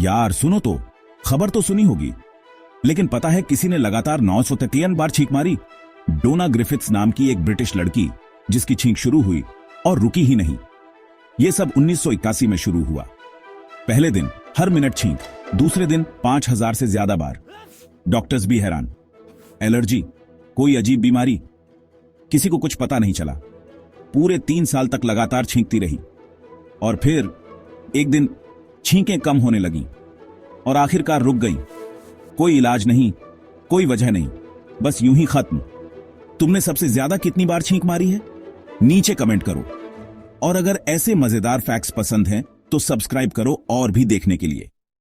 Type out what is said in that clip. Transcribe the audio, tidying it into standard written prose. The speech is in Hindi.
यार सुनो तो, खबर तो सुनी होगी, लेकिन पता है किसी ने लगातार 953 बार छींक मारी। डोना ग्रिफिथ्स नाम की एक ब्रिटिश लड़की, जिसकी छींक शुरू हुई और रुकी ही नहीं। यह सब 1981 में शुरू हुआ। पहले दिन हर मिनट छींक, दूसरे दिन 5000 से ज्यादा बार। डॉक्टर्स भी हैरान। एलर्जी, कोई अजीब बीमारी, किसी को कुछ पता नहीं चला। पूरे 3 साल तक लगातार छींकती रही और फिर एक दिन छींकें कम होने लगीं और आखिरकार रुक गई। कोई इलाज नहीं, कोई वजह नहीं, बस यूं ही खत्म। तुमने सबसे ज्यादा कितनी बार छींक मारी है? नीचे कमेंट करो। और अगर ऐसे मजेदार फैक्ट्स पसंद हैं तो सब्सक्राइब करो और भी देखने के लिए।